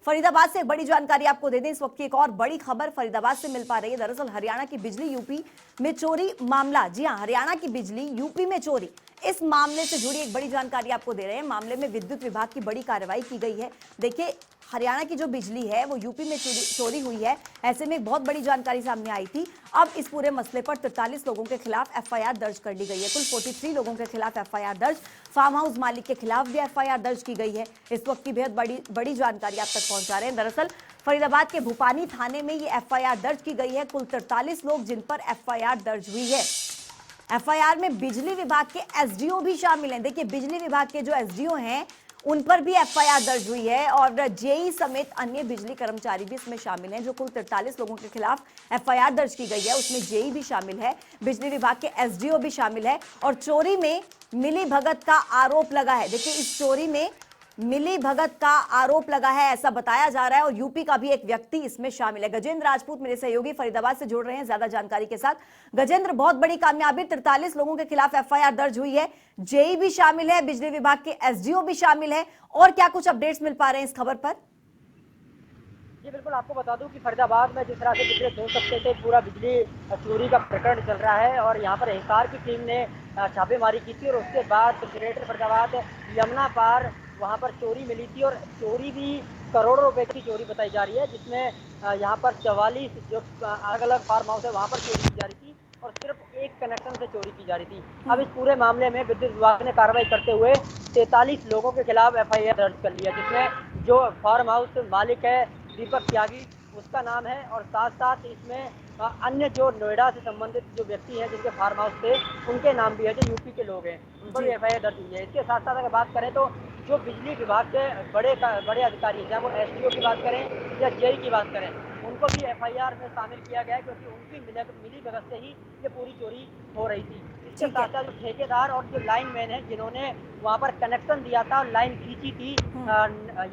फरीदाबाद से एक बड़ी जानकारी आपको दे दें, इस वक्त की एक और बड़ी खबर फरीदाबाद से मिल पा रही है। दरअसल हरियाणा की बिजली यूपी में चोरी मामला, जी हां, हरियाणा की बिजली यूपी में चोरी, इस मामले से जुड़ी एक बड़ी जानकारी आपको दे रहे हैं। मामले में विद्युत विभाग की बड़ी कार्रवाई की गई है। देखिए, हरियाणा की जो बिजली है वो यूपी में चोरी हुई है, ऐसे में एक बहुत बड़ी जानकारी सामने आई थी। अब इस पूरे मसले पर 43 लोगों के खिलाफ एफआईआर दर्ज कर ली गई है। कुल 43 लोगों के खिलाफ एफआईआर दर्ज, फार्म हाउस मालिक के खिलाफ भी एफआईआर दर्ज की गई है। इस वक्त की बेहद बड़ी जानकारी आप तक पहुंचा रहे हैं। दरअसल फरीदाबाद के भूपानी थाने में ये एफआईआर दर्ज की गई है। कुल 43 लोग जिन पर एफआईआर दर्ज हुई है। एफआईआर में बिजली विभाग के एसडीओ भी शामिल हैं। देखिए, बिजली विभाग के जो एसडीओ हैं उन पर भी एफआईआर दर्ज हुई है और जेई समेत अन्य बिजली कर्मचारी भी इसमें शामिल हैं। जो कुल 43 लोगों के खिलाफ एफआईआर दर्ज की गई है उसमें जेई भी शामिल है, बिजली विभाग के एसडीओ भी शामिल है और चोरी में मिली भगत का आरोप लगा है। देखिए, इस चोरी में मिली भगत का आरोप लगा है, ऐसा बताया जा रहा है और यूपी का भी एक व्यक्ति इसमें शामिल है। गजेंद्र राजपूत मेरे सहयोगी फरीदाबाद से जुड़ रहे हैं ज्यादा जानकारी के साथ। गजेंद्र, बहुत बड़ी कामयाबी, 43 लोगों के खिलाफ एफआईआर दर्ज हुई है, जेई भी शामिल है, बिजली विभाग के एसडीओ भी शामिल है, और क्या कुछ अपडेट्स मिल पा रहे हैं इस खबर पर? जी बिल्कुल, आपको बता दूं कि फरीदाबाद में जिस तरह से पिछले 2 हफ्ते से पूरा बिजली चोरी का प्रकरण चल रहा है और यहाँ पर हिसार की टीम ने छापेमारी की थी और उसके बाद ग्रेटर फरीदाबाद यमुना पार वहाँ पर चोरी मिली थी और चोरी भी करोड़ों रुपए की चोरी बताई जा रही है, जिसमें यहाँ पर 44 जो अलग अलग फार्म हाउस है वहाँ पर चोरी की जा रही थी और सिर्फ एक कनेक्शन से चोरी की जा रही थी। अब इस पूरे मामले में विद्युत विभाग ने कार्रवाई करते हुए 43 लोगों के खिलाफ एफआईआर दर्ज कर लिया, जिसमें जो फार्म हाउस मालिक है दीपक त्यागी उसका नाम है और साथ साथ इसमें अन्य जो नोएडा से संबंधित जो व्यक्ति हैं जिनके फार्म हाउस थे उनके नाम भी है, जो यूपी के लोग हैं, उन पर भी एफआईआर दर्ज हुई है। इसके साथ साथ अगर बात करें तो जो बिजली विभाग के बड़े अधिकारी हैं, चाहे वो एसडीओ की बात करें या जेई की बात करें, उनको भी एफआईआर में शामिल किया गया है क्योंकि उनकी मिली भगत से ही ये पूरी चोरी हो रही थी। इसके साथ साथ जो ठेकेदार और जो लाइन मैन है जिन्होंने वहाँ पर कनेक्शन दिया था और लाइन खींची थी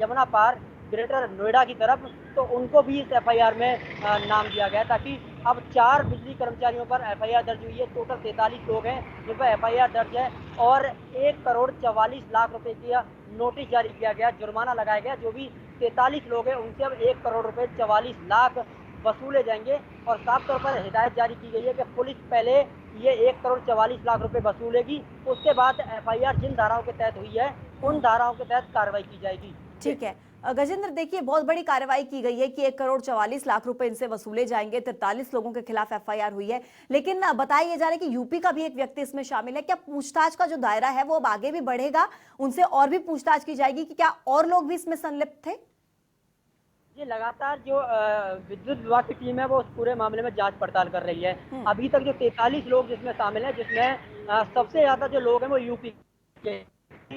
यमुना पार ग्रेटर नोएडा की तरफ, तो उनको भी इस एफआईआर में नाम दिया गया, ताकि अब 4 बिजली कर्मचारियों पर एफआईआर दर्ज हुई है। टोटल 43 लोग हैं जिन पर एफआईआर दर्ज है और 1 करोड़ 44 लाख रुपए का नोटिस जारी किया गया, जुर्माना लगाया गया। जो भी 43 लोग हैं उनसे अब 1 करोड़ रुपए 44 लाख वसूले जाएंगे और साफ तौर पर हिदायत जारी की गई है कि पुलिस पहले ये 1 करोड़ 44 लाख रुपए वसूलेगी, उसके बाद एफआईआर जिन धाराओं के तहत हुई है उन धाराओं के तहत कार्रवाई की जाएगी। ठीक है गजेंद्र, देखिए, बहुत बड़ी कार्रवाई की गई है कि 1 करोड़ 44 लाख रुपए इनसे वसूले जाएंगे। 43 लोगों के खिलाफ एफआईआर हुई है, लेकिन बताया जा रहा है कि यूपी का भी एक व्यक्ति इसमें शामिल है। क्या पूछताछ का जो दायरा है वो अब आगे भी बढ़ेगा, उनसे और भी पूछताछ की जाएगी कि क्या और लोग भी इसमें संलिप्त थे? ये लगातार जो विद्युत विभाग की टीम है वो उस पूरे मामले में जांच पड़ताल कर रही है। अभी तक जो 43 लोग जिसमें शामिल हैं, जिसमें सबसे ज्यादा जो लोग हैं वो यूपी के,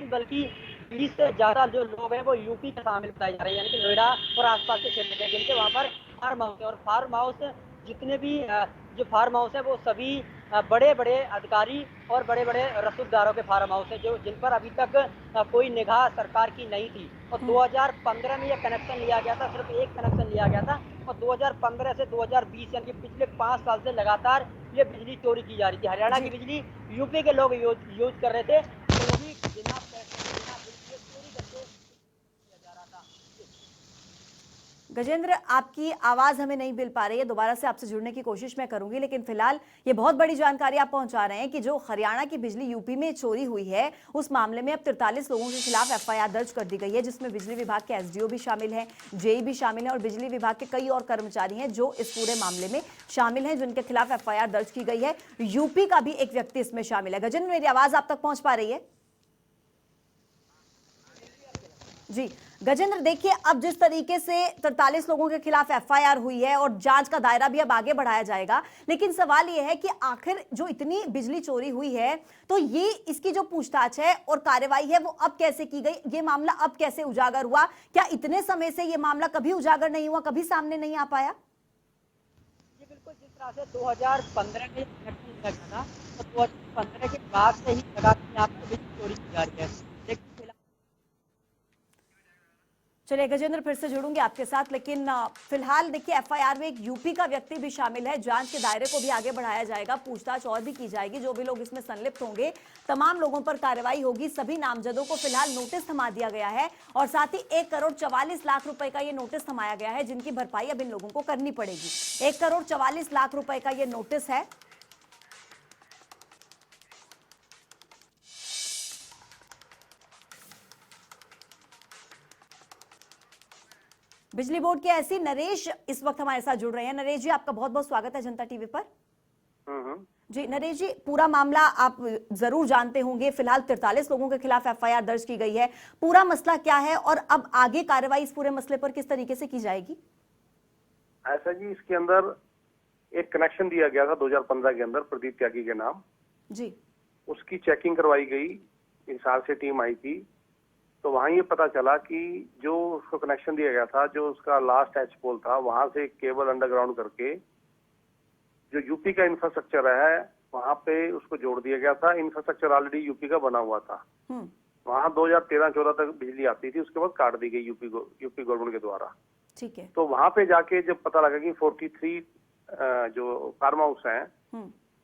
बल्कि 20 से ज्यादा जो लोग हैं वो यूपी के शामिल बताए जा रहे हैं, यानी कि नोएडा और आसपास के क्षेत्र के, जिनके वहाँ पर फार्म हाउस है। और फार्म हाउस जितने भी जो फार्म हाउस है वो सभी बड़े बड़े अधिकारी और बड़े बड़े रसूखदारों के फार्म हाउस है, जो जिन पर अभी तक कोई निगाह सरकार की नहीं थी। और 2015 में यह कनेक्शन लिया गया था, सिर्फ एक कनेक्शन लिया गया था और 2015 से 2020 यानी कि पिछले 5 साल से लगातार ये बिजली चोरी की जा रही थी। हरियाणा की बिजली यूपी के लोग यूज कर रहे थे, तो वही बिना पैसे बिना बिल के चोरी करके किया जा रहा था। गजेंद्र, आपकी आवाज हमें नहीं मिल पा रही है, दोबारा से आपसे जुड़ने की कोशिश मैं करूंगी, लेकिन फिलहाल ये बहुत बड़ी जानकारी आप पहुंचा रहे हैं कि जो हरियाणा की बिजली यूपी में चोरी हुई है उस मामले में अब 43 लोगों के खिलाफ एफआईआर दर्ज कर दी गई है, जिसमें बिजली विभाग के एसडीओ भी शामिल है, जेई भी शामिल है और बिजली विभाग के कई और कर्मचारी हैं जो इस पूरे मामले में शामिल हैं, जिनके खिलाफ एफआईआर दर्ज की गई है। यूपी का भी एक व्यक्ति इसमें शामिल है। गजेंद्र, मेरी आवाज आप तक पहुंच पा रही है? जी गजेंद्र, देखिए, अब जिस तरीके से 43 लोगों के खिलाफ एफआईआर हुई है और जांच का दायरा भी अब आगे बढ़ाया जाएगा, लेकिन सवाल यह है कि आखिर जो इतनी बिजली चोरी हुई है तो ये इसकी जो पूछताछ है और कार्रवाई है वो अब कैसे की गई, ये मामला अब कैसे उजागर हुआ? क्या इतने समय से ये मामला कभी उजागर नहीं हुआ, कभी सामने नहीं आ पाया? ये बिल्कुल जिस तरह से 2015 में कनेक्शन लिया गया था तो 2015 के बाद से ही लगातार यहाँ पर बिजली चोरी की जा रही है। चलिए गजेंद्र, फिर से जुड़ूंगी आपके साथ, लेकिन फिलहाल देखिए एफआईआर में एक यूपी का व्यक्ति भी शामिल है। जांच के दायरे को भी आगे बढ़ाया जाएगा, पूछताछ और भी की जाएगी। जो भी लोग इसमें संलिप्त होंगे तमाम लोगों पर कार्रवाई होगी। सभी नामजदों को फिलहाल नोटिस थमा दिया गया है और साथ ही 1,44,00,000 रुपए का ये नोटिस थमाया गया है, जिनकी भरपाई अब इन लोगों को करनी पड़ेगी। 1,44,00,000 रुपए का ये नोटिस है। बिजली बोर्ड के ऐसी नरेश इस वक्त हमारे साथ जुड़ रहे हैं। नरेश जी, आपका बहुत बहुत स्वागत है जनता टीवी पर। जी नरेश जी, पूरा मामला आप जरूर जानते होंगे। फिलहाल 43 लोगों के खिलाफ एफआईआर दर्ज की गई है। पूरा मसला क्या है और अब आगे कार्रवाई इस पूरे मसले पर किस तरीके से की जाएगी? ऐसा जी, इसके अंदर एक कनेक्शन दिया गया था 2015 के अंदर प्रदीप त्यागी के नाम जी। उसकी चेकिंग करवाई गई, हिसार से टीम आई थी। तो वहां ये पता चला कि जो उसको कनेक्शन दिया गया था, जो उसका लास्ट एच पोल था, वहां से केबल अंडरग्राउंड करके जो यूपी का इंफ्रास्ट्रक्चर है वहां पे उसको जोड़ दिया गया था। इंफ्रास्ट्रक्चर ऑलरेडी यूपी का बना हुआ था। वहां 2013-14 तक बिजली आती थी, उसके बाद काट दी गई यूपी गवर्नमेंट के द्वारा। ठीक है। तो वहां पे जाके जब पता लगा कि 43 जो फार्म हाउस है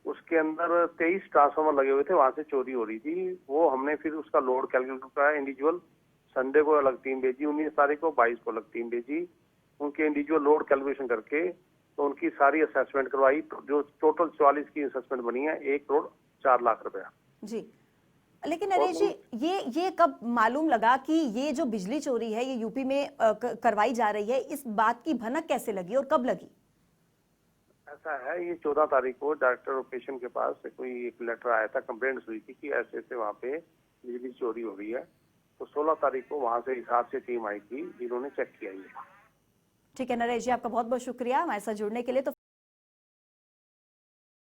उसके अंदर 23 ट्रांसफार्मर लगे हुए थे, वहां से चोरी हो रही थी। वो हमने फिर उसका लोड कैलकुलेट कराया इंडिविजुअल। संडे को अलग टीम भेजी, 19 तारीख को, 22 को अलग टीम भेजी। उनके इंडिविजुअल लोड कैलकुलेशन करके तो उनकी सारी असेसमेंट करवाई। तो जो टोटल 44 की असेसमेंट बनी है 1,04,00,000 रुपया। जी, लेकिन नरेश जी, ये कब मालूम लगा कि ये जो बिजली चोरी है ये यूपी में करवाई जा रही है? इस बात की भनक कैसे लगी और कब लगी? ऐसा है, ये 14 तारीख को डायरेक्टर ऑपरेशन के पास से कोई एक लेटर आया था, कंप्लेंट हुई थी कि ऐसे ऐसे वहाँ पे बिजली चोरी हो रही है। तो 16 तारीख को वहां से हिसार से टीम आई थी, जिन्होंने चेक किया ये। ठीक है नरेश जी, आपका बहुत बहुत शुक्रिया हमारे साथ जुड़ने के लिए। तो